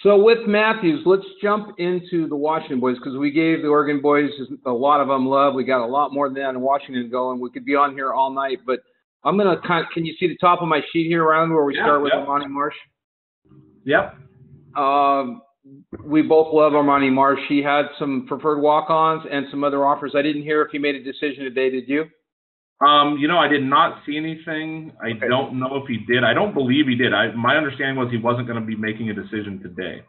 So with Matthews, let's jump into the Washington boys because we gave the Oregon boys a lot of them love. We got a lot more than that in Washington going. We could be on here all night, but I'm going to can you see the top of my sheet here around where we start with Armani Marsh? Yep. We both love Armani Marsh. He had some preferred walk-ons and some other offers. I didn't hear if he made a decision today. Did you? I did not see anything. I don't know if he did. I don't believe he did. My understanding was he wasn't going to be making a decision today.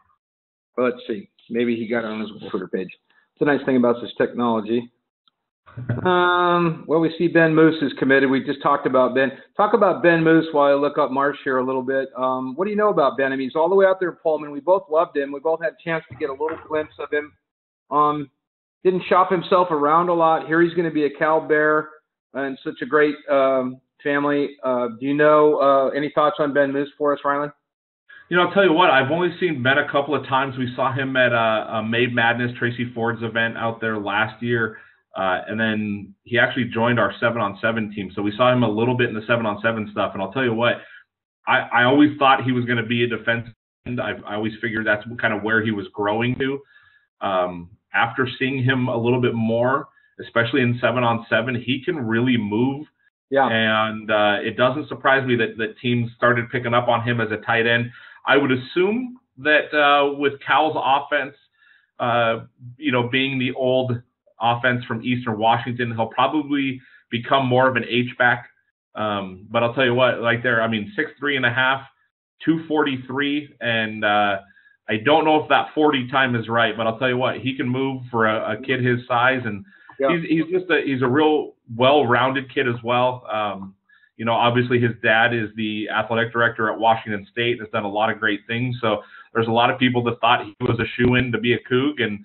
Well, let's see. Maybe he got it on his Twitter page. It's a nice thing about this technology. Well, we see Ben Moose is committed. We just talked about Ben. Talk about Ben Moose while I look up Marsh here a little bit. What do you know about Ben? I mean, he's all the way out there in Pullman. We both loved him. We both had a chance to get a little glimpse of him. Didn't shop himself around a lot. Here he's going to be a Cal Bear and such a great family. Do you know any thoughts on Ben Moose for us, Ryland? I'll tell you what, I've only seen Ben a couple of times. We saw him at a Made Madness, Tracy Ford's event out there last year. And then he actually joined our 7-on-7 team. So we saw him a little bit in the 7-on-7 stuff. And I'll tell you what, I always thought he was going to be a defensive end. I always figured that's kind of where he was growing to. After seeing him a little bit more, especially in 7-on-7, he can really move. Yeah. And it doesn't surprise me that teams started picking up on him as a tight end. I would assume that with Cal's offense, being the old offense from Eastern Washington, he'll probably become more of an H-back. But I'll tell you what, 6'3.5", 243, and I don't know if that 40 time is right, but I'll tell you what, he can move for a kid his size, and he's a real well-rounded kid as well. Obviously his dad is the athletic director at Washington State and has done a lot of great things. So there's a lot of people that thought he was a shoo-in to be a Coug, and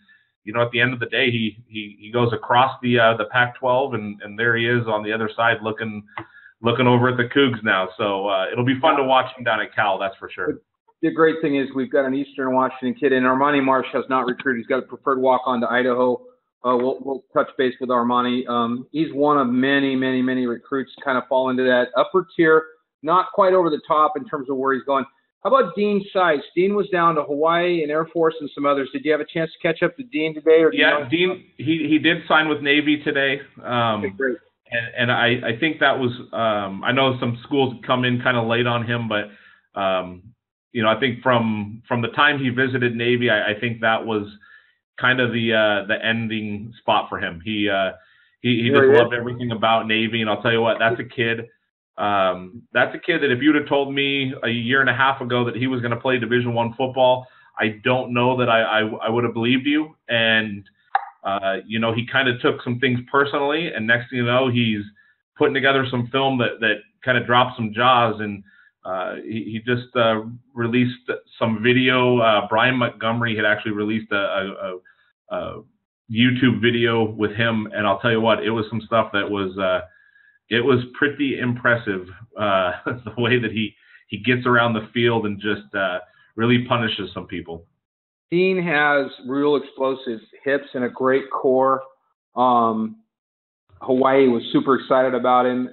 at the end of the day, he goes across the Pac-12, and there he is on the other side looking over at the Cougs now. So it'll be fun to watch him down at Cal, that's for sure. The great thing is we've got an Eastern Washington kid, and Armani Marsh has not recruited. He's got a preferred walk-on to Idaho. We'll touch base with Armani. He's one of many, many, many recruits kind of fall into that upper tier, not quite over the top in terms of where he's going. How about Dean Sice? Dean was down to Hawaii and Air Force and some others. Did you have a chance to catch up to Dean today? Dean, he did sign with Navy today. Okay, great. And I think that was I know some schools come in kind of late on him, but I think from the time he visited Navy, I think that was kind of the ending spot for him. He just loved everything about Navy, and I'll tell you what, that's a kid that if you'd have told me a year and a half ago that he was going to play Division I football, I don't know that I would have believed you. And he kind of took some things personally, and next thing you know, he's putting together some film that kind of dropped some jaws, and he just released some video. Brian Montgomery had actually released a YouTube video with him, and I'll tell you what, it was some stuff that was it was pretty impressive, the way that he gets around the field and just really punishes some people. Dean has real explosive hips and a great core. Hawaii was super excited about him.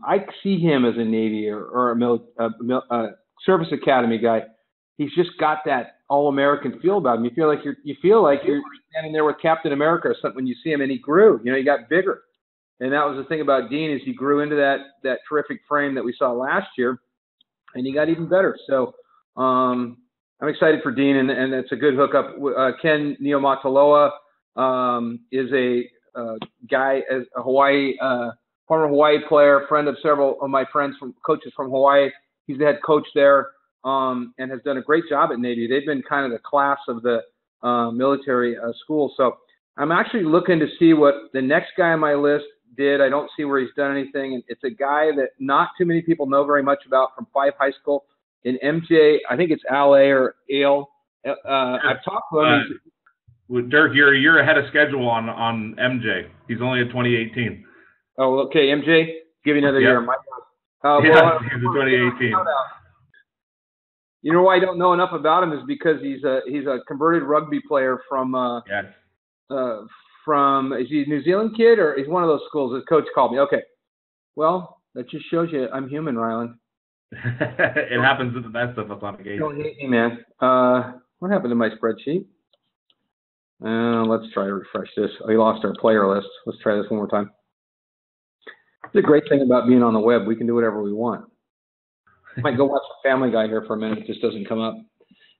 I see him as a Navy or a Service Academy guy. He's just got that all-American feel about him. You feel like you're standing there with Captain America or something when you see him, and he grew. He got bigger. And that was the thing about Dean, is he grew into that terrific frame that we saw last year, and he got even better. So I'm excited for Dean, and it's a good hookup. Ken Neomataloa is a guy, as a Hawaii former Hawaii player, friend of several of my friends coaches from Hawaii. He's the head coach there, and has done a great job at Navy. They've been kind of the class of the military school. So I'm actually looking to see what the next guy on my list did. I don't see where he's done anything. And it's a guy that not too many people know very much about, from Five High School in MJ. I think it's Ale or Ale. I've talked to him. With Dirk, you're ahead of schedule on MJ. He's only at 2018. Oh, okay. MJ, give you another year. He's a 2018. You know why I don't know enough about him is because he's a converted rugby player from is he a New Zealand kid, or he's one of those schools? His coach called me. Okay, well, that just shows you I'm human, Ryland. It happens with the best of us on occasion. Don't hate me, man. What happened to my spreadsheet? Let's try to refresh this. We lost our player list. Let's try this one more time. The great thing about being on the web, we can do whatever we want. Might go watch Family Guy here for a minute. It just doesn't come up.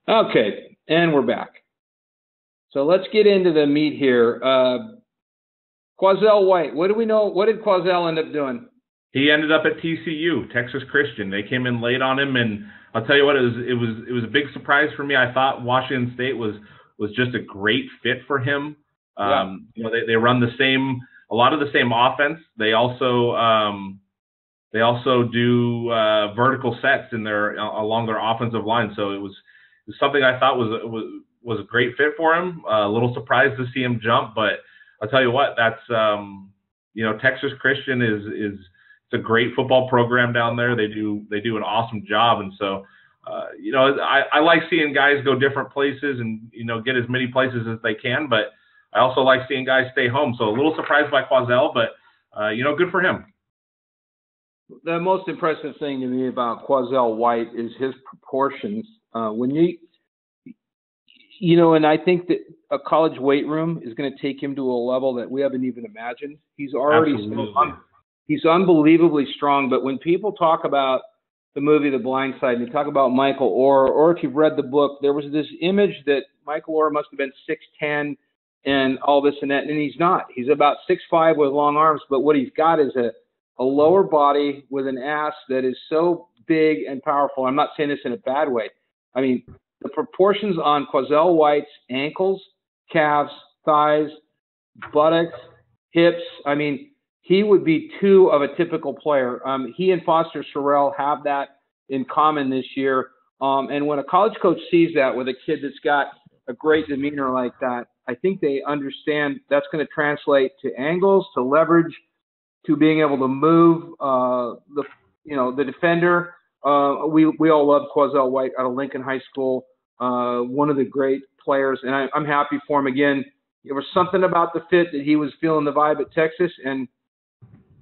Okay, and we're back. So let's get into the meat here. Quazell White, what do we know? What did Quazell end up doing? He ended up at TCU, Texas Christian. They came in late on him, and I'll tell you what, it was a big surprise for me. I thought Washington State was just a great fit for him. Yeah. You know, they run a lot of the same offense. They also do vertical sets along their offensive line. So it was something I thought was a great fit for him. A little surprised to see him jump, but I'll tell you what, that's Texas Christian is it's a great football program down there. They do an awesome job, and so I like seeing guys go different places and get as many places as they can, but I also like seeing guys stay home. So a little surprised by Quazell, but good for him. The most impressive thing to me about Quazell White is his proportions. And I think that a college weight room is going to take him to a level that we haven't even imagined. He's already he's unbelievably strong. But when people talk about the movie The Blind Side and they talk about Michael Orr, or if you've read the book, there was this image that Michael Orr must have been 6'10" and all this and that, and he's not. He's about 6'5" with long arms, but what he's got is a lower body with an ass that is so big and powerful. I'm not saying this in a bad way. I mean, the proportions on Quazell White's ankles, calves, thighs, buttocks, hips, I mean, he would be two of a typical player. He and Foster Sorrell have that in common this year. And when a college coach sees that with a kid that's got a great demeanor like that, I think they understand that's going to translate to angles, to leverage, to being able to move the defender. We all love Quazell White out of Lincoln High School, one of the great players, and I'm happy for him again. There was something about the fit that he was feeling the vibe at Texas, and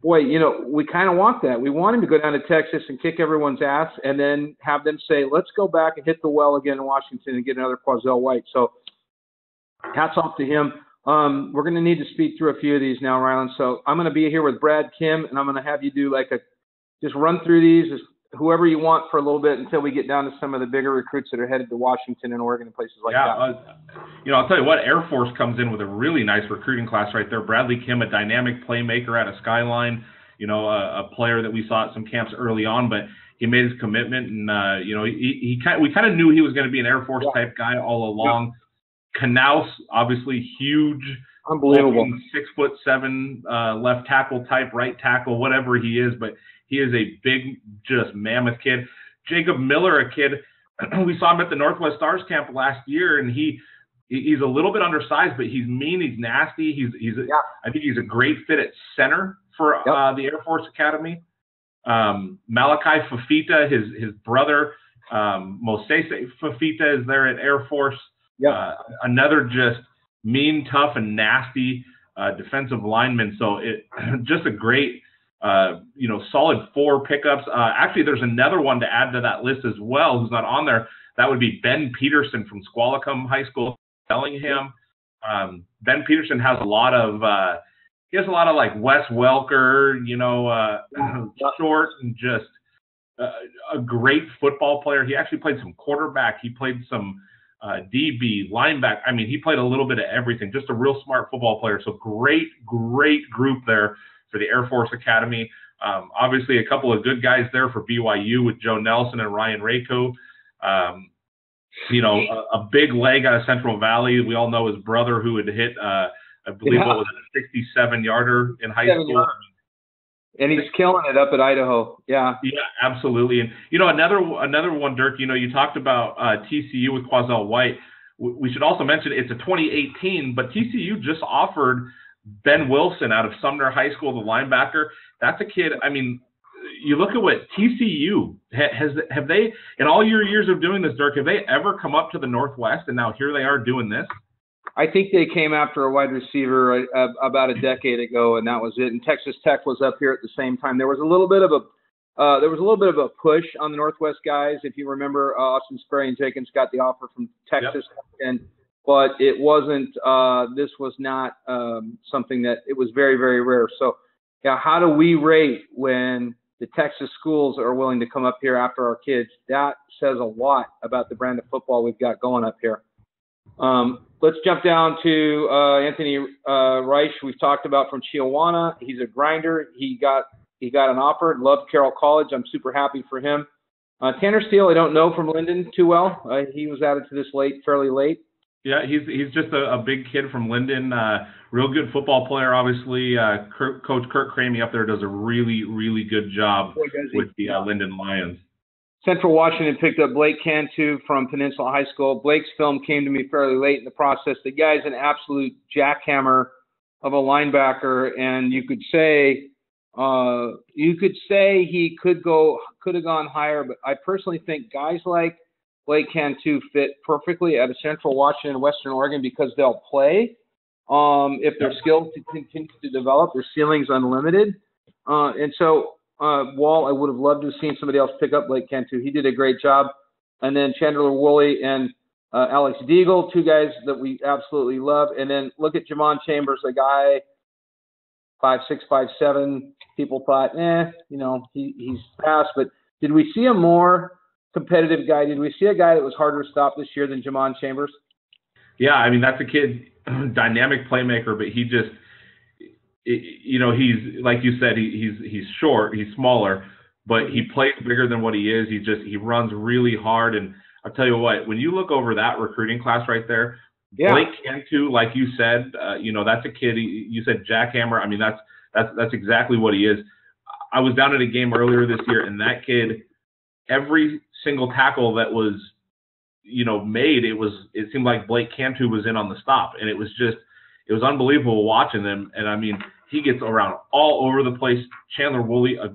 boy, we kind of want that. We want him to go down to Texas and kick everyone's ass and then have them say, let's go back and hit the well again in Washington and get another Quazell White. So hats off to him. We're going to need to speak through a few of these now, Ryland. So I'm going to be here with Brad Kim, and I'm going to have you do just run through these, whoever you want for a little bit until we get down to some of the bigger recruits that are headed to Washington and Oregon and places like that. I'll tell you what, Air Force comes in with a really nice recruiting class right there. Bradley Kim, a dynamic playmaker out of Skyline, a player that we saw at some camps early on, but he made his commitment, and we kind of knew he was going to be an Air Force type guy all along. Yeah. Knaus, obviously huge, unbelievable, 6'7" left tackle type, right tackle, whatever he is, but he is a big, just mammoth kid. Jacob Miller, a kid, we saw him at the Northwest Stars camp last year, and he's a little bit undersized, but he's mean, he's nasty. I think he's a great fit at center for the Air Force Academy. Malachi Fafita, his brother, Mosese Fafita, is there at Air Force. Another just mean, tough, and nasty defensive lineman. So just a great, solid 4 pickups. Actually, there's another one to add to that list as well who's not on there. That would be Ben Peterson from Squalicum High School, Bellingham. Ben Peterson has a lot of like Wes Welker, short and just a great football player. He actually played some quarterback. He played some DB, linebacker. I mean, he played a little bit of everything. Just a real smart football player. So great group there for the Air Force Academy. Obviously, a couple of good guys there for BYU with Joe Nelson and Ryan Rako. A big leg out of Central Valley. We all know his brother who had hit, I believe, what was it, a 67-yarder in high school. And he's killing it up at Idaho. Yeah. Yeah, absolutely. And, another one, Dirk, you talked about TCU with Quazell White. We should also mention it's a 2018, but TCU just offered Ben Wilson out of Sumner High School, the linebacker. That's a kid. I mean, you look at what TCU have they, in all your years of doing this, Dirk, have they ever come up to the Northwest, and now here they are doing this? I think they came after a wide receiver about a decade ago, and that was it. And Texas Tech was up here at the same time. There was a little bit of there was a little bit of a push on the Northwest guys. If you remember, Austin Sperry and Jenkins got the offer from Texas, but it wasn't. This was not something that it was very, very rare. So, yeah, how do we rate when the Texas schools are willing to come up here after our kids? That says a lot about the brand of football we've got going up here. Let's jump down to Anthony Reich. We've talked about from Chiawana. He's a grinder. He got an offer. Loved Carroll College. I'm super happy for him. Tanner Steele, I don't know from Linden too well. He was added to this fairly late. Yeah, he's just a big kid from Linden. Real good football player, obviously. Coach Kirk Cramey up there does a really, really good job with the Linden Lions. Central Washington picked up Blake Cantu from Peninsula High School. Blake's film came to me fairly late in the process. The guy's an absolute jackhammer of a linebacker, and you could say he could have gone higher, but I personally think guys like Blake Cantu fit perfectly at a Central Washington and Western Oregon because they'll play. If their skills continue to develop, their ceiling's unlimited. And so, Wall, I would have loved to have seen somebody else pick up Blake Cantu. He did a great job. And then Chandler Woolley and Alex Deagle, two guys that we absolutely love. And then look at Jamon Chambers, a guy 5'6", 5'7". People thought, he's fast. But did we see a more competitive guy? Did we see a guy that was harder to stop this year than Jamon Chambers? Yeah, I mean, that's a kid, dynamic playmaker, but he just, he's, like you said, he's short, he's smaller, but he plays bigger than what he is. He runs really hard. And I'll tell you what, when you look over that recruiting class right there, Blake Cantu, like you said, that's a kid. You said jackhammer. I mean, that's exactly what he is. I was down at a game earlier this year, and that kid, every single tackle that was, made, it seemed like Blake Cantu was in on the stop, and it was unbelievable watching them. And I mean, he gets around all over the place. Chandler Woolley, a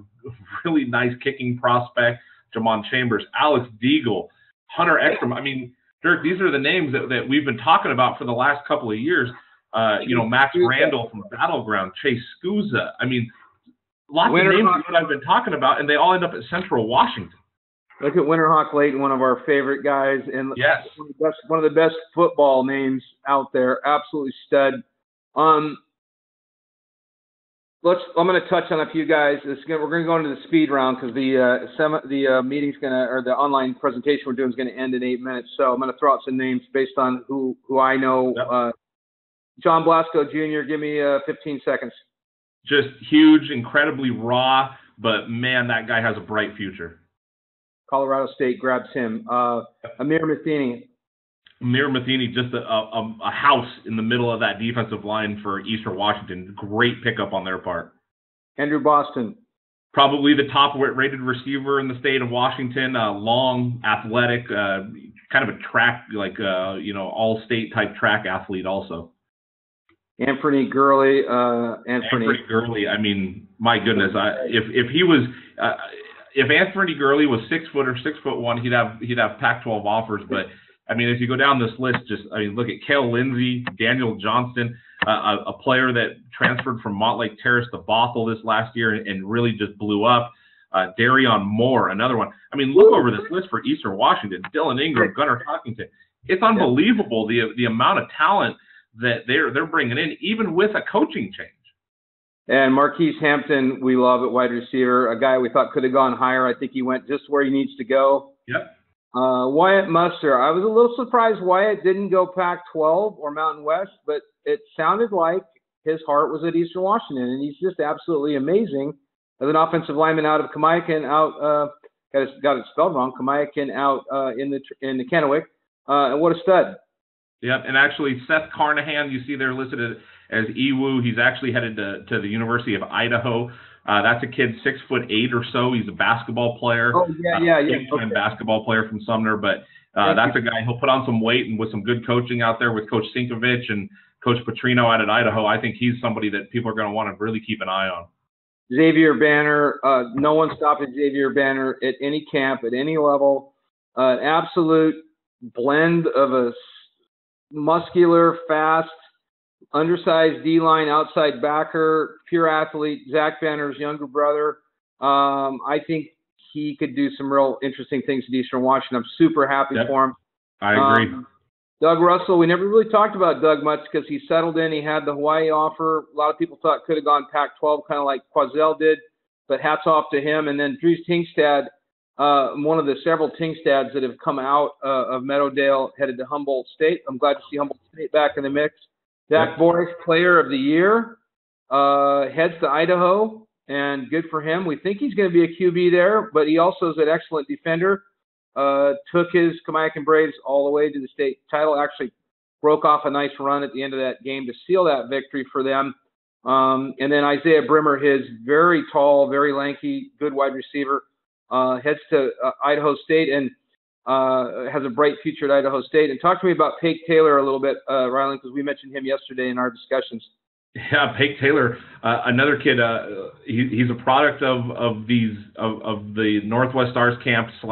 really nice kicking prospect. Jamon Chambers, Alex Deagle, Hunter Ekstrom. I mean, Dirk, these are the names that we've been talking about for the last couple of years. Max Randall from Battleground, Chase Scusa. I mean, lots of names that I've been talking about, and they all end up at Central Washington. Look at Winterhawk Layton, one of our favorite guys, and one of the best football names out there. Absolutely stud. I'm going to touch on a few guys. We're going to go into the speed round because the meeting's the online presentation we're doing is going to end in 8 minutes. So I'm going to throw out some names based on who I know. Yep. John Blasco Jr., give me 15 seconds. Just huge, incredibly raw, but man, that guy has a bright future. Colorado State grabs him. Amir Matheny. Amir Matheny, just a house in the middle of that defensive line for Eastern Washington. Great pickup on their part. Andrew Boston. Probably the top-rated receiver in the state of Washington. Long, athletic, kind of a track, all-state type track athlete also. Anthony Gurley. Anthony Gurley. I mean, my goodness, if Anthony Gurley was 6 foot or 6'1", he'd have Pac-12 offers. But I mean, if you go down this list, look at Cale Lindsey, Daniel Johnston, a player that transferred from Montlake Terrace to Bothell this last year and really just blew up. Darion Moore, another one. I mean, look over this list for Eastern Washington. Dylan Ingram, Gunnar Hockington. It's unbelievable the amount of talent that they're bringing in, even with a coaching change. And Marquise Hampton, we love at wide receiver, a guy we thought could have gone higher. I think he went just where he needs to go. Yep. Wyatt Muster, I was a little surprised Wyatt didn't go Pac-12 or Mountain West, but it sounded like his heart was at Eastern Washington, and he's just absolutely amazing as an offensive lineman out of Kamiakin, got it spelled wrong, Kamiakin out in the Kennewick, and what a stud. Yep, and actually Seth Carnahan, you see there listed as EWU. He's actually headed to the University of Idaho. That's a kid 6'8" or so. He's a basketball player. Oh, yeah. Okay. Basketball player from Sumner, but that's a guy. He'll put on some weight, and with some good coaching out there with Coach Sinkovich and Coach Petrino out at Idaho, I think he's somebody that people are going to want to really keep an eye on. Xavier Banner, no one stopping Xavier Banner at any camp, at any level. An absolute blend of a muscular, fast, undersized D-line, outside backer, pure athlete, Zach Banner's younger brother. I think he could do some real interesting things at Eastern Washington. I'm super happy for him. I agree. Doug Russell, we never really talked about Doug much because he settled in. He had the Hawaii offer. A lot of people thought could have gone Pac-12, kind of like Quazell did, but hats off to him. And then Drew Tingstad, one of the several Tingstads that have come out of Meadowdale, headed to Humboldt State. I'm glad to see Humboldt State back in the mix. Zach Boris, Player of the Year, heads to Idaho, and good for him. We think he's going to be a QB there, but he also is an excellent defender. Took his Kamiakin Braves all the way to the state title, actually broke off a nice run at the end of that game to seal that victory for them. And then Isaiah Brimmer, his very tall, very lanky, good wide receiver, heads to Idaho State and has a bright future at Idaho State. And talk to me about Pake Taylor a little bit, Ryland, because we mentioned him yesterday in our discussions. Yeah, Pake Taylor, another kid. He's a product of the Northwest Stars camp /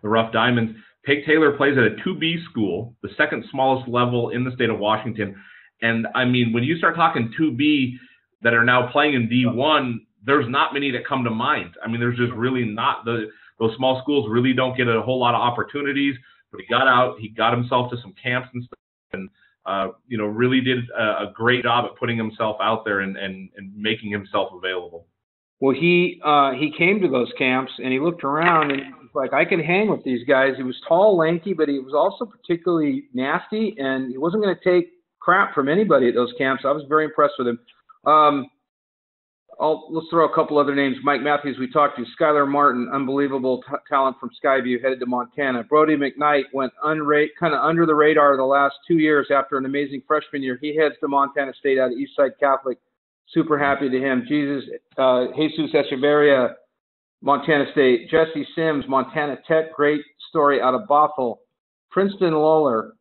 the Rough Diamonds. Pake Taylor plays at a 2B school, the second smallest level in the state of Washington. And I mean, when you start talking 2B that are now playing in D1, there's not many that come to mind. I mean, there's just really not. Those small schools really don't get a whole lot of opportunities. But he got out, he got himself to some camps and stuff, and really did a great job at putting himself out there and making himself available. Well, he came to those camps and he looked around and he was like, I can hang with these guys. He was tall, lanky, but he was also particularly nasty, and he wasn't going to take crap from anybody at those camps. I was very impressed with him. Let's throw a couple other names. Mike Matthews, we talked to. Skylar Martin, unbelievable talent from Skyview, headed to Montana. Brody McKnight went kind of under the radar the last 2 years after an amazing freshman year. He heads to Montana State out of Eastside Catholic. Super happy to him. Jesus Echeverria, Montana State. Jesse Sims, Montana Tech. Great story out of Bothell. Princeton Lawler,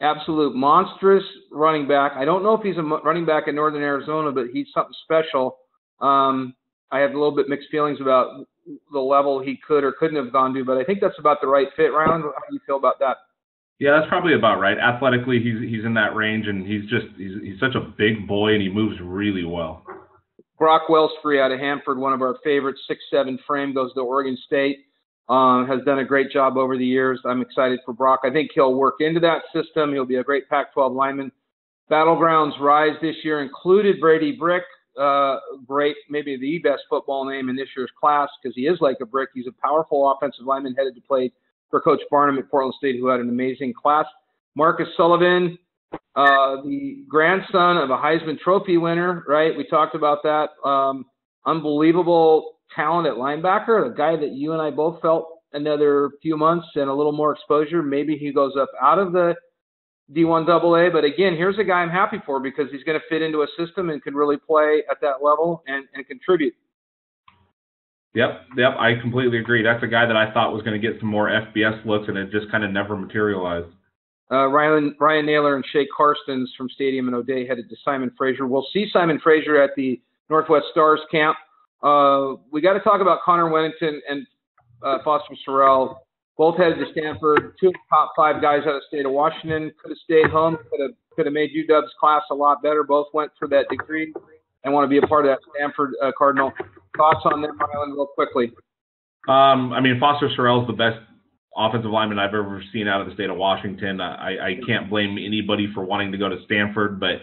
absolute monstrous running back. I don't know if he's a running back in Northern Arizona, but he's something special. I have a little bit mixed feelings about the level he could or couldn't have gone to, but I think that's about the right fit. Ryland, how do you feel about that? Yeah, that's probably about right. Athletically, he's in that range, and he's such a big boy, and he moves really well. Brock Wellsbury out of Hanford, one of our favorites, 6'7" frame, goes to Oregon State. Has done a great job over the years. I'm excited for Brock. I think he'll work into that system. He'll be a great Pac-12 lineman. Battlegrounds Rise this year included Brady Brick. Great, maybe the best football name in this year's class because he is like a brick. He's a powerful offensive lineman headed to play for Coach Barnum at Portland State, who had an amazing class. Marcus Sullivan, the grandson of a Heisman Trophy winner, right? We talked about that. Unbelievable talent at linebacker, a guy that you and I both felt another few months and a little more exposure. Maybe he goes up out of the D1 AA, but again, here's a guy I'm happy for because he's going to fit into a system and can really play at that level and contribute. Yep, I completely agree. That's a guy that I thought was going to get some more FBS looks, and it just kind of never materialized. Ryan Naylor and Shay Karstens from Stadium in O'Day headed to Simon Fraser. We'll see Simon Fraser at the Northwest Stars camp. We got to talk about Connor Wennington and Foster Sorrell. Both headed to Stanford. 2 of the top 5 guys out of the state of Washington. Could have stayed home. Could have made UW's class a lot better. Both went for that degree and want to be a part of that Stanford Cardinal. Thoughts on them, Ryland, real quickly? I mean, Foster Sorrell is the best offensive lineman I've ever seen out of the state of Washington. I can't blame anybody for wanting to go to Stanford, but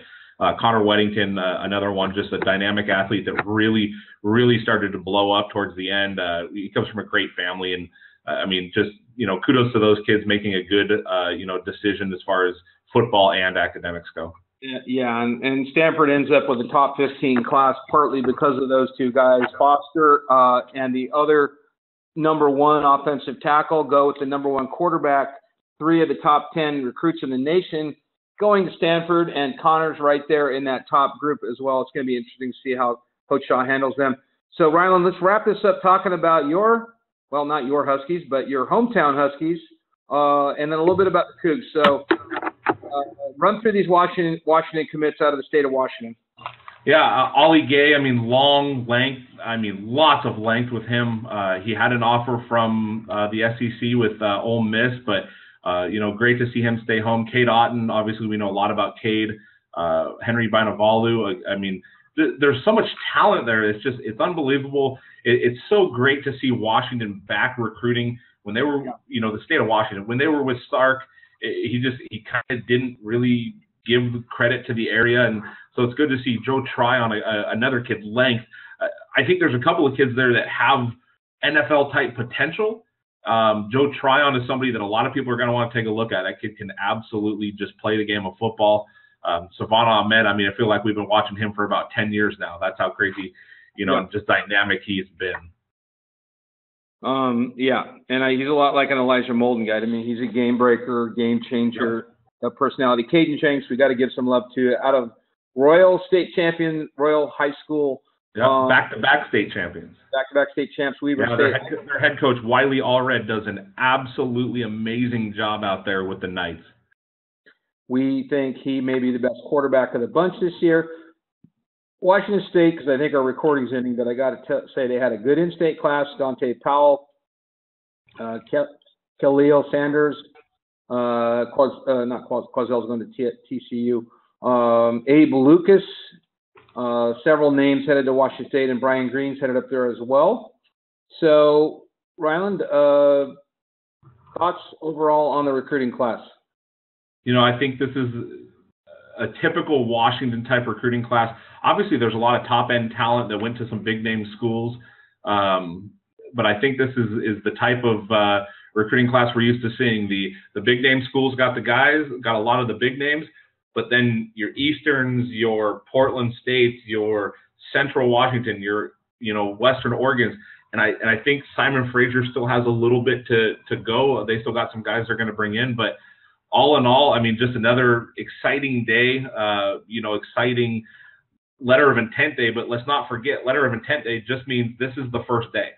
Connor Weddington, another one, just a dynamic athlete that really, really started to blow up towards the end. He comes from a great family, and I mean, just, kudos to those kids making a good, decision as far as football and academics go. Yeah, and Stanford ends up with a top 15 class partly because of those 2 guys. Foster and the other number 1 offensive tackle go with the number 1 quarterback. 3 of the top 10 recruits in the nation going to Stanford, and Connor's right there in that top group as well. It's going to be interesting to see how Coach Shaw handles them. So, Ryland, let's wrap this up talking about not your Huskies, but your hometown Huskies, and then a little bit about the Cougs. So run through these Washington commits out of the state of Washington. Yeah, Ollie Gay, long length. Lots of length with him. He had an offer from the SEC with Ole Miss, but, great to see him stay home. Cade Otten, obviously we know a lot about Cade. Henry Binavalu, there's so much talent there. It's unbelievable. It's so great to see Washington back recruiting when they were, the state of Washington, when they were with Stark, he kind of didn't really give credit to the area. And so it's good to see Joe Tryon, another kid, length. I think there's a couple of kids there that have NFL type potential. Joe Tryon is somebody that a lot of people are going to want to take a look at. That kid can absolutely just play the game of football. Savannah Ahmed, I mean, I feel like we've been watching him for about 10 years now. That's how crazy, just dynamic he's been. And he's a lot like an Elijah Molden guy. I mean, he's a game breaker, game changer, personality. Caden Shanks, we got to give some love to, out of Royal State champion, Royal High School. Yeah, back-to-back state champions. Back-to-back state champs. Weaver State. Their head coach, Wiley Allred, does an absolutely amazing job out there with the Knights. We think he may be the best quarterback of the bunch this year. Washington State, because I think our recording's ending, but I got to say they had a good in-state class. Dante Powell, Khalil Sanders, Quazel's going to TCU. Abe Lucas, several names headed to Washington State, and Brian Green's headed up there as well. So, Ryland, thoughts overall on the recruiting class? I think this is a typical Washington type recruiting class. Obviously, there's a lot of top end talent that went to some big name schools. But I think this is the type of recruiting class we're used to seeing. The big name schools got the guys, got a lot of the big names, but then your Easterns, your Portland States, your Central Washington, your Western Oregons. And I think Simon Fraser still has a little bit to go. They still got some guys they're going to bring in, but all in all, I mean, just another exciting day, exciting letter of intent day. But let's not forget, letter of intent day just means this is the first day.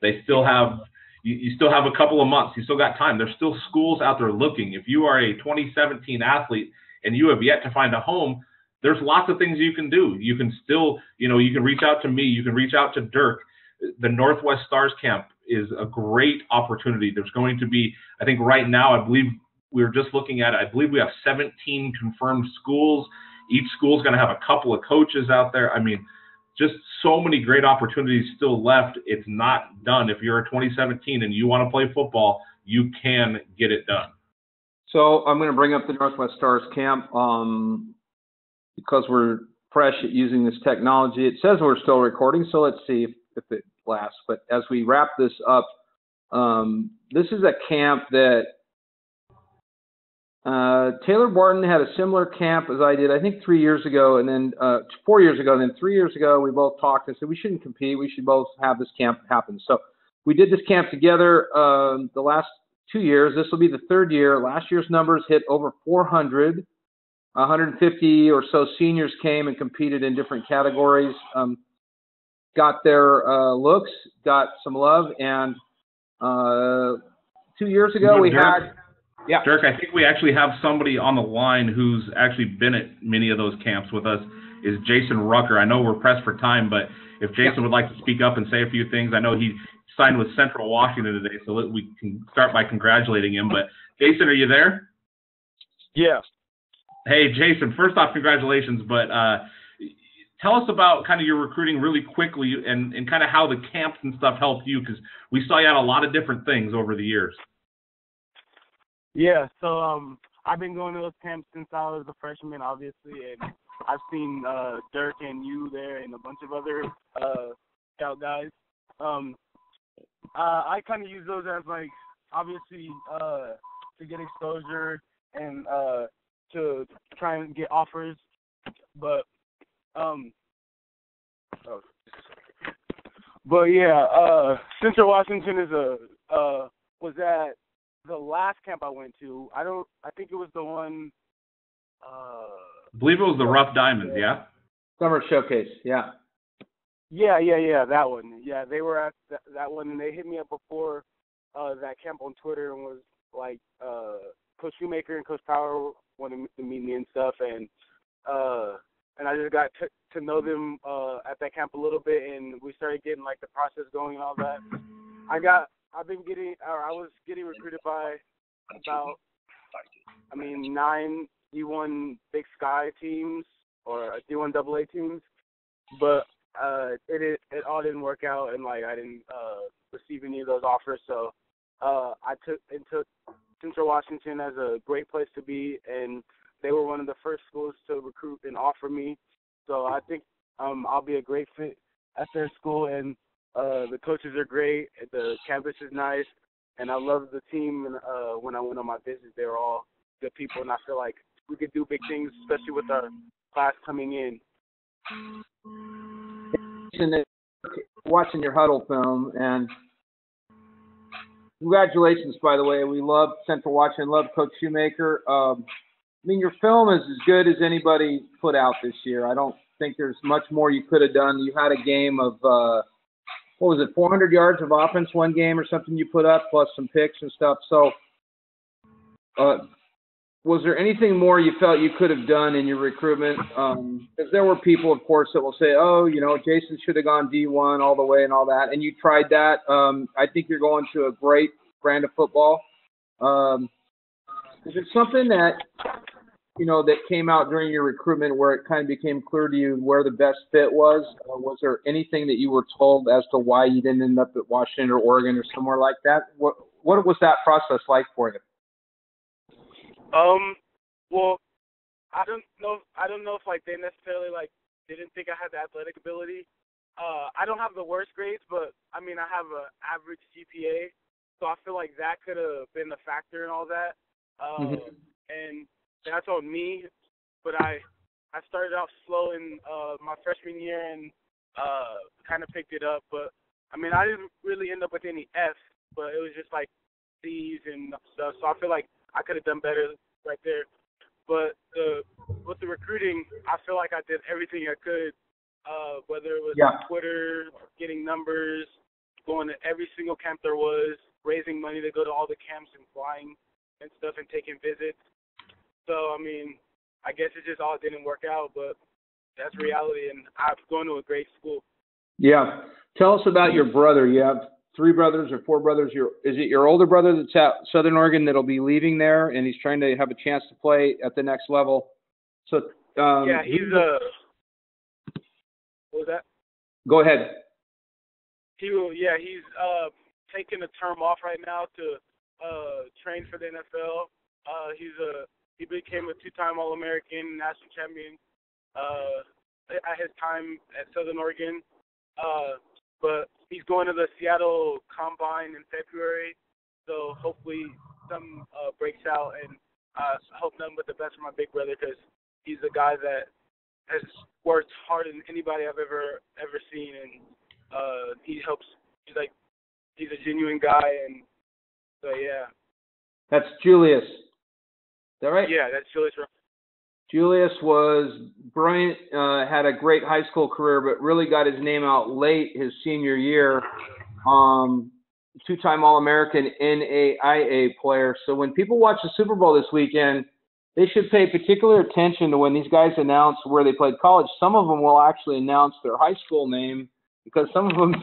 They still have, you still have a couple of months. You still got time. There's still schools out there looking. If you are a 2017 athlete and you have yet to find a home, there's lots of things you can do. You can still, you can reach out to me. You can reach out to Dirk. The Northwest Stars Camp is a great opportunity. There's going to be, I think right now, I believe we were just looking at it. I believe we have 17 confirmed schools. Each school is going to have a couple of coaches out there. I mean, just so many great opportunities still left. It's not done. If you're a 2017 and you want to play football, you can get it done. So I'm going to bring up the Northwest Stars Camp because we're fresh at using this technology. It says we're still recording, so let's see if it lasts. But as we wrap this up, this is a camp that Taylor Barton had a similar camp as I did, I think 3 years ago, and then 4 years ago, and then 3 years ago, we both talked and said we shouldn't compete. We should both have this camp happen. So we did this camp together the last 2 years. This will be the third year. Last year's numbers hit over 400. 150 or so seniors came and competed in different categories, got their looks, got some love, and 2 years ago we had... Yeah, Dirk, I think we actually have somebody on the line who's actually been at many of those camps with us, is Jason Rucker. I know we're pressed for time, but if Jason would like to speak up and say a few things, I know he signed with Central Washington today, so we can start by congratulating him. But Jason, are you there? Yeah. Hey, Jason, first off, congratulations, but tell us about kind of your recruiting really quickly and kind of how the camps and stuff helped you, because we saw you at a lot of different things over the years. Yeah, so I've been going to those camps since I was a freshman, obviously, and I've seen Dirk and you there and a bunch of other scout guys. I kind of use those as, like, obviously to get exposure and to try and get offers, but Central Washington is was at the last camp I went to. I think it was the one. I believe it was the Rough Diamonds, yeah? Summer Showcase, yeah. Yeah, that one. Yeah, they were at that one, and they hit me up before that camp on Twitter and was like, Coach Shoemaker and Coach Power wanted to meet me and stuff, and I just got to know them at that camp a little bit, and we started getting like the process going and all that. I was getting recruited by about, 9 D1 Big Sky teams or D1 AA teams, but it all didn't work out, and like I didn't receive any of those offers. So I took Central Washington as a great place to be, and they were one of the first schools to recruit and offer me. So I think I'll be a great fit at their school, and the coaches are great. The campus is nice, and I love the team. And when I went on my visits, they were all good people, and I feel like we could do big things, especially with our class coming in. Watching your Huddle film, and congratulations, by the way. We love Central Washington, love Coach Shoemaker. I mean, your film is as good as anybody put out this year. I don't think there's much more you could have done. You had a game of, 400 yards of offense one game or something you put up, plus some picks and stuff. So was there anything more you felt you could have done in your recruitment? Because there were people, of course, that will say, oh, Jason should have gone D1 all the way and all that. And you tried that. I think you're going to a great brand of football. Is it something that, that came out during your recruitment where it kind of became clear to you where the best fit was? Was there anything that you were told as to why you didn't end up at Washington or Oregon or somewhere like that? What was that process like for you? Well, I don't know if like they necessarily like didn't think I had the athletic ability. I don't have the worst grades, but I mean I have an average GPA, so I feel like that could have been a factor in all that. And that's on me, but I started out slow in my freshman year and kind of picked it up. But I mean I didn't really end up with any F's, but it was just like C's and stuff. So I feel like I could have done better right there. But with the recruiting, I feel like I did everything I could, whether it was on Twitter, getting numbers, going to every single camp there was, raising money to go to all the camps and flying and stuff and taking visits. So, I mean, I guess it just all didn't work out, but that's reality, and I'm going to a great school. Yeah. Tell us about your brother. You have 3 brothers or 4 brothers. Is it your older brother that's at Southern Oregon that'll be leaving there, and he's trying to have a chance to play at the next level? So yeah, he's what was that? Go ahead. He's taking a term off right now to train for the NFL. He became a 2-time All-American, national champion at his time at Southern Oregon. But he's going to the Seattle Combine in February, so hopefully something breaks out, and I hope nothing but the best for my big brother because he's a guy that has worked harder than anybody I've ever seen, and he helps. He's a genuine guy, and so yeah. That's Julius. Is that right? Yeah, that's Julius. Julius was brilliant, had a great high school career, but really got his name out late his senior year. 2-time All-American NAIA player. So when people watch the Super Bowl this weekend, they should pay particular attention to when these guys announce where they played college. Some of them will actually announce their high school name because some of them,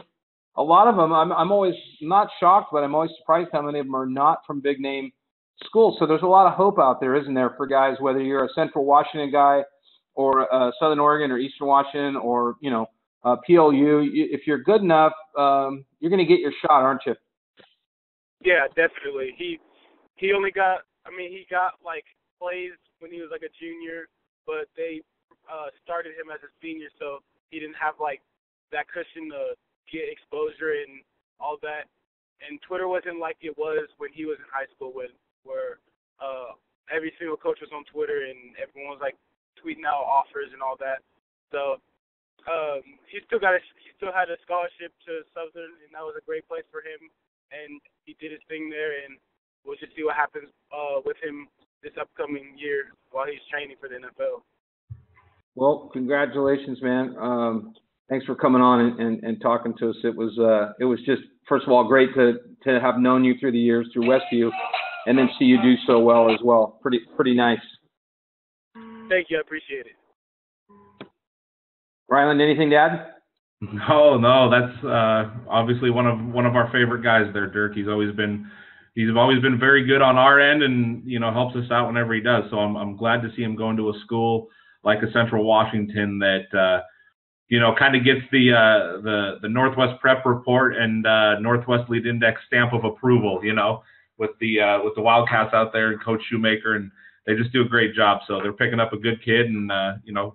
a lot of them, I'm always not shocked, but I'm always surprised how many of them are not from big name schools. So there's a lot of hope out there, isn't there, for guys, whether you're a Central Washington guy or Southern Oregon or Eastern Washington or, PLU. If you're good enough, you're going to get your shot, aren't you? Yeah, definitely. He only got, he got like plays when he was like a junior, but they started him as a senior, so he didn't have like that cushion to get exposure and all that. And Twitter wasn't like it was when he was in high school, where every single coach was on Twitter and everyone was like tweeting out offers and all that. So he still had a scholarship to Southern, and that was a great place for him. And he did his thing there, and we'll just see what happens with him this upcoming year while he's training for the NFL. Well, congratulations, man. Thanks for coming on and talking to us. It was just, first of all, great to have known you through the years through Westview, and then see you do so well as well. Pretty nice. Thank you. I appreciate it. Ryland, anything to add? No, that's obviously one of our favorite guys there, Dirk. He's always been very good on our end, and helps us out whenever he does. So I'm glad to see him going to a school like a Central Washington that kind of gets the Northwest Prep report and Northwest Lead Index stamp of approval, with the Wildcats out there and Coach Shoemaker, and they just do a great job. So they're picking up a good kid, and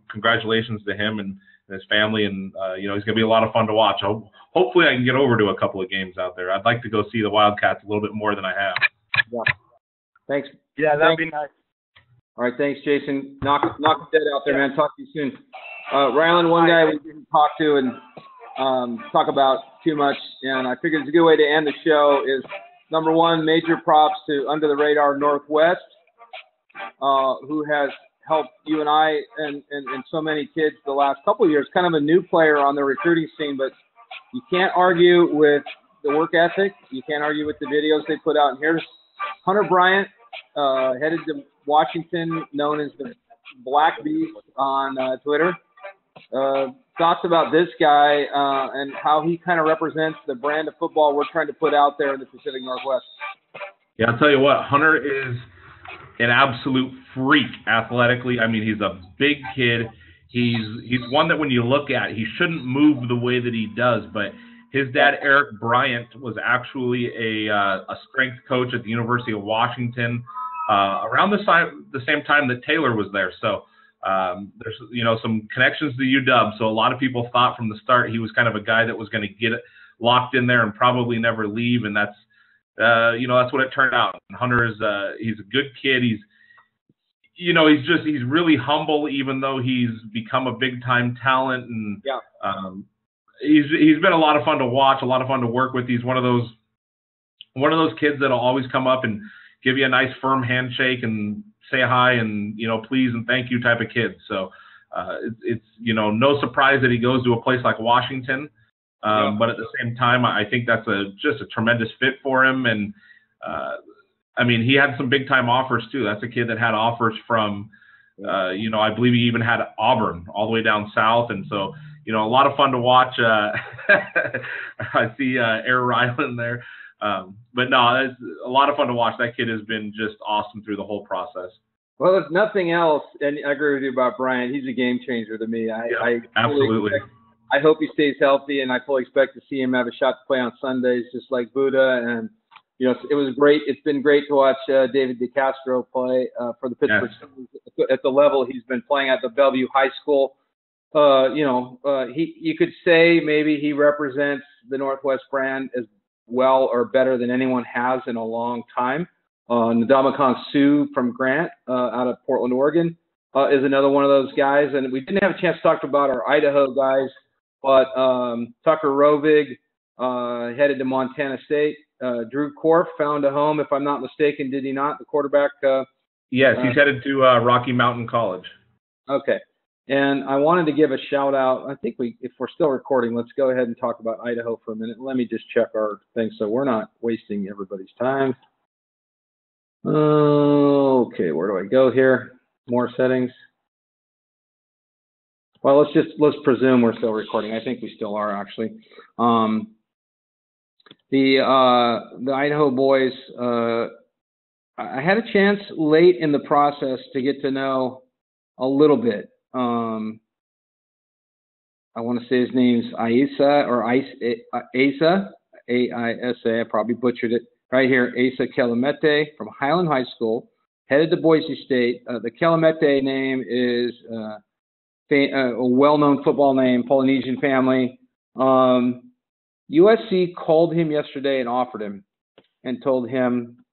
congratulations to him and his family, and he's going to be a lot of fun to watch. Hopefully I can get over to a couple of games out there. I'd like to go see the Wildcats a little bit more than I have. Yeah. Thanks. Yeah, that'd be nice. All right, thanks, Jason. Knock it dead out there, man. Talk to you soon. Ryland, one guy we didn't talk to and talk about too much, and I figured it's a good way to end the show is, number one, major props to Under the Radar Northwest, who has helped you and I and so many kids the last couple of years. Kind of a new player on the recruiting scene, but you can't argue with the work ethic. You can't argue with the videos they put out. And here's Hunter Bryant, headed to Washington, known as the Black Beast on Twitter. Thoughts about this guy and how he kind of represents the brand of football we're trying to put out there in the Pacific Northwest. Yeah, I'll tell you what, Hunter is an absolute freak athletically. I mean, he's a big kid. He's one that when you look at, he shouldn't move the way that he does, but his dad, Eric Bryant, was actually a strength coach at the University of Washington around the same time that Taylor was there. So there's some connections to UW. So a lot of people thought from the start he was kind of a guy that was going to get it locked in there and probably never leave, and that's that's what it turned out. And Hunter is he's a good kid. He's really humble, even though he's become a big time talent, and he's been a lot of fun to watch, a lot of fun to work with. He's one of those kids that'll always come up and give you a nice firm handshake and say hi and please and thank you type of kid. So it's no surprise that he goes to a place like Washington. But at the same time, I think that's just a tremendous fit for him. And he had some big time offers too. That's a kid that had offers from, I believe he even had Auburn all the way down south. And so, a lot of fun to watch. I see Air Ryland there. But no, it's a lot of fun to watch. That kid has been just awesome through the whole process. Well, if nothing else, and I agree with you about Brian, he's a game changer to me. I absolutely. I hope he stays healthy, and I fully expect to see him have a shot to play on Sundays, just like Buddha. And it was great. It's been great to watch David DeCastro play for the Pittsburgh Steelers at the level he's been playing at the Bellevue High School. You could say maybe he represents the Northwest brand as well or better than anyone has in a long time. Ndamukong Suh from Grant out of Portland, Oregon, is another one of those guys. And we didn't have a chance to talk about our Idaho guys, but Tucker Rovig headed to Montana State. Drew Korf found a home, if I'm not mistaken, did he not? The quarterback? Yes, he's headed to Rocky Mountain College. Okay. And I wanted to give a shout out. I think if we're still recording, let's go ahead and talk about Idaho for a minute. Let me just check our thing so we're not wasting everybody's time. Okay, where do I go here? More settings. Well, let's presume we're still recording. I think we still are, actually. The Idaho boys, I had a chance late in the process to get to know a little bit. I want to say his name's Asa or Asa, A-I-S-A. I probably butchered it. Right here, Asa Kelemete from Highland High School, headed to Boise State. The Kelemete name is a well-known football name, Polynesian family. USC called him yesterday and offered him and told him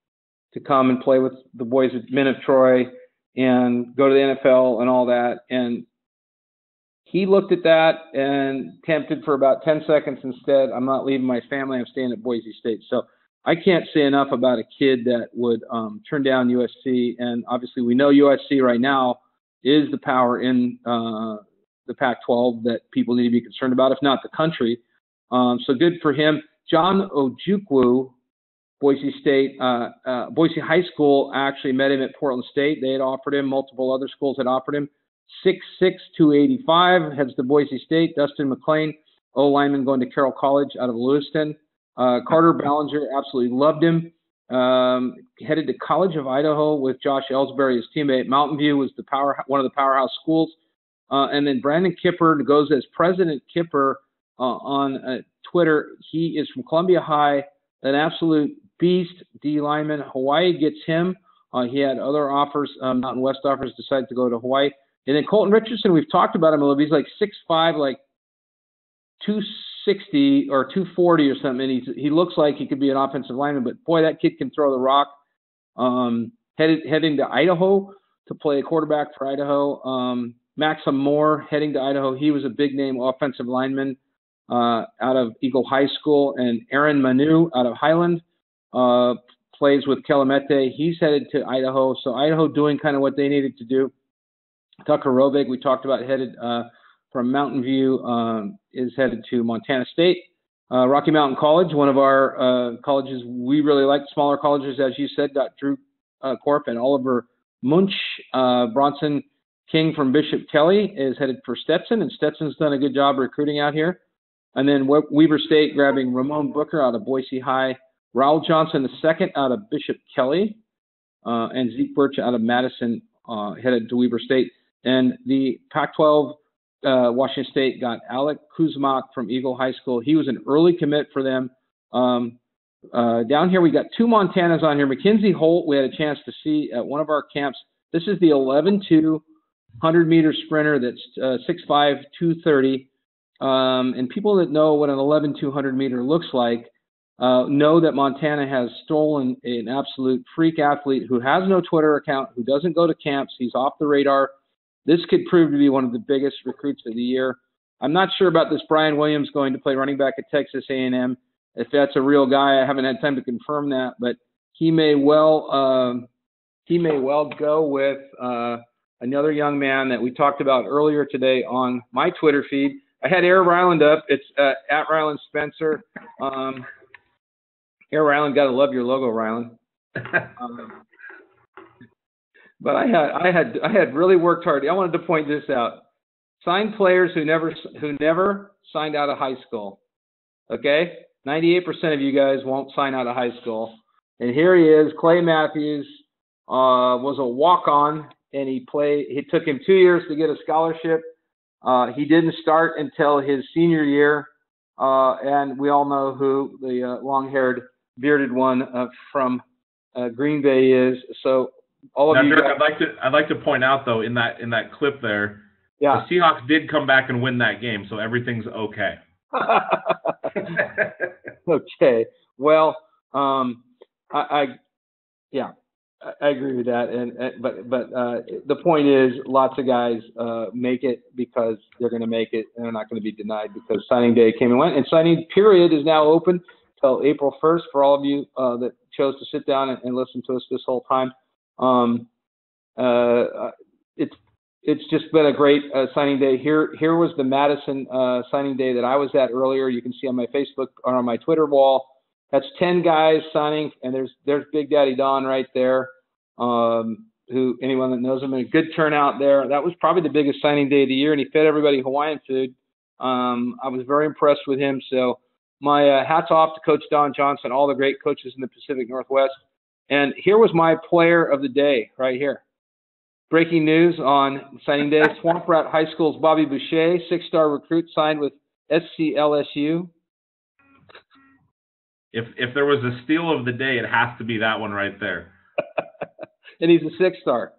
to come and play with the boys at Men of Troy and go to the NFL and all that. And he looked at that and tempted for about 10 seconds instead. I'm not leaving my family. I'm staying at Boise State. So I can't say enough about a kid that would turn down USC. And obviously we know USC right now is the power in the Pac-12 that people need to be concerned about, if not the country. So good for him. John Ojukwu, Boise State, Boise High School actually met him at Portland State. They had offered him. Multiple other schools had offered him. 6'6", 285, heads to Boise State. Dustin McLean, O-lineman, going to Carroll College out of Lewiston. Carter Ballinger absolutely loved him. Headed to College of Idaho with Josh Ellsbury, his teammate. Mountain View was one of the powerhouse schools. And then Brandon Kipper goes as President Kipper on Twitter. He is from Columbia High, an absolute beast D lineman. Hawaii gets him. He had other offers, Mountain West offers, decided to go to Hawaii. And then Colton Richardson, we've talked about him a little bit. He's like 6'5", like 260 or 240 or something. And he looks like he could be an offensive lineman, but boy, that kid can throw the rock. Heading to Idaho to play a quarterback for Idaho. Maxim Moore heading to Idaho. He was a big name offensive lineman out of Eagle High School. And Aaron Manu out of Highland plays with Kelemete. He's headed to Idaho. So Idaho doing kind of what they needed to do. Tucker Rovig, we talked about, headed from Mountain View, is headed to Montana State. Rocky Mountain College, one of our colleges we really like, smaller colleges, as you said, got Drew Korp and Oliver Munch. Bronson King from Bishop Kelly is headed for Stetson, and Stetson's done a good job recruiting out here. And then Weber State grabbing Ramon Booker out of Boise High, Raul Johnson II out of Bishop Kelly, and Zeke Birch out of Madison headed to Weber State. And the Pac-12, Washington State got Alec Kuzmak from Eagle High School. He was an early commit for them. Down here, we got two Montanas on here. Mackenzie Holt, we had a chance to see at one of our camps. This is the 11-2 100-meter sprinter that's 6'5", 230. And people that know what an 11-2 100-meter looks like know that Montana has stolen an absolute freak athlete who has no Twitter account, who doesn't go to camps. He's off the radar. This could prove to be one of the biggest recruits of the year. I'm not sure about this Brian Williams going to play running back at Texas A&M. If that's a real guy, I haven't had time to confirm that, but he may well go with another young man that we talked about earlier today on my Twitter feed. I had Air Ryland up. It's at Ryland Spencer. Air Ryland, gotta love your logo, Ryland. But I had really worked hard. I wanted to point this out. Signed players who never signed out of high school. Okay, 98% of you guys won't sign out of high school. And here he is. Clay Matthews was a walk-on, and it took him 2 years to get a scholarship. He didn't start until his senior year, and we all know who the long-haired, bearded one from Green Bay is. So all of you. Dirk, I'd like to point out though, in that clip there, yeah, the Seahawks did come back and win that game, so everything's okay. Okay. Well, I agree with that, but the point is, lots of guys make it because they're going to make it, and they're not going to be denied because signing day came and went. And signing period is now open till April 1st for all of you that chose to sit down and listen to us this whole time. It's just been a great signing day. Here was the Madison signing day that I was at earlier. You can see on my Facebook or on my Twitter wall. That's 10 guys signing, and there's Big Daddy Don right there. Who anyone that knows him, a good turnout there. That was probably the biggest signing day of the year, and he fed everybody Hawaiian food. I was very impressed with him. So my hats off to Coach Don Johnson, all the great coaches in the Pacific Northwest. And here was my player of the day right here. Breaking news on signing day. Swamp Rat High School's Bobby Boucher, 6-star recruit, signed with SCLSU. If there was a steal of the day, it has to be that one right there. And he's a 6-star.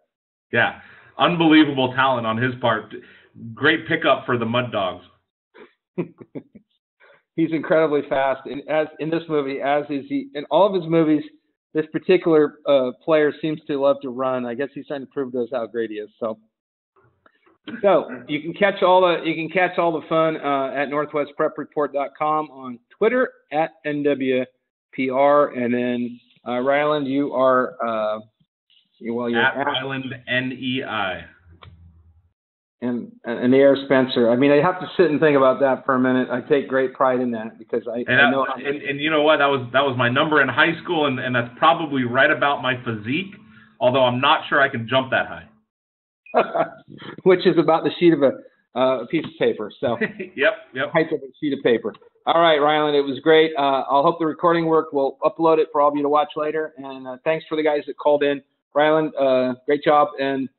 Yeah. Unbelievable talent on his part. Great pickup for the Mud Dogs. He's incredibly fast. And as in this movie, as is he in all of his movies, this particular player seems to love to run. I guess he's trying to prove to us how great he is. So you can catch all the fun at NorthwestPrepReport.com, on Twitter at NWPR, and then Ryland, you are you're at Ryland NEI. And the Air Spencer. I mean, I have to sit and think about that for a minute. I take great pride in that because I know. And you know what? That was my number in high school, and that's probably right about my physique. Although I'm not sure I can jump that high. Which is about the sheet of a piece of paper. So. Yep. Height of a sheet of paper. All right, Ryland, it was great. I'll hope the recording worked. We'll upload it for all of you to watch later. And thanks for the guys that called in. Ryland, great job. And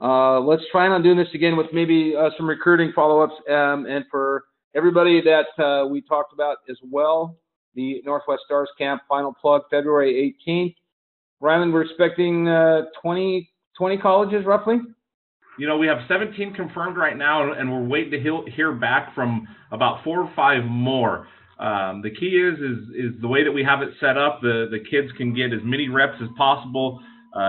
let's try on doing this again with maybe some recruiting follow-ups. And for everybody that we talked about as well, the Northwest Stars Camp final plug, February 18th. Ryland, we're expecting 20 colleges roughly? You know, we have 17 confirmed right now, and we're waiting to hear back from about 4 or 5 more. The key is the way that we have it set up. The kids can get as many reps as possible.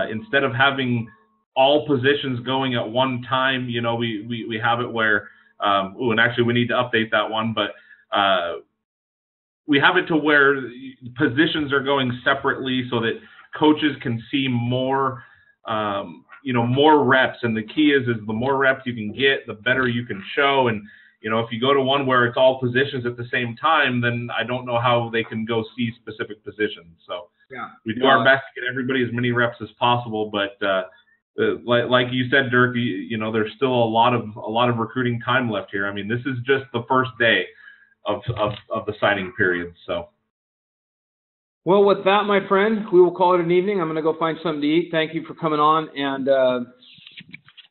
Instead of having all positions going at one time, you know, we have it where, and actually we need to update that one, but we have it to where positions are going separately so that coaches can see more, more reps. And the key is the more reps you can get, the better you can show. And, you know, if you go to one where it's all positions at the same time, then I don't know how they can go see specific positions. So we do our best to get everybody as many reps as possible. But like you said, Dirk, you know, there's still a lot of recruiting time left here. I mean, this is just the first day of the signing period. So. Well, with that, my friend, we will call it an evening. I'm going to go find something to eat. Thank you for coming on, and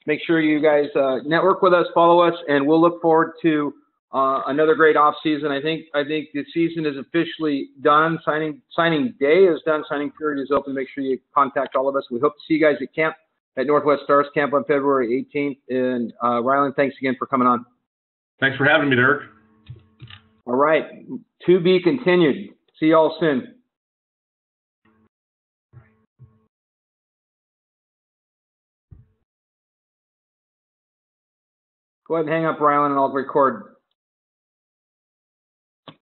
make sure you guys network with us, follow us, and we'll look forward to another great off season. I think the season is officially done. Signing day is done. Signing period is open. Make sure you contact all of us. We hope to see you guys at Northwest Stars Camp on February 18th. And Ryland, thanks again for coming on. Thanks for having me, Dirk. All right. To be continued. See you all soon. Go ahead and hang up, Ryland, and I'll record.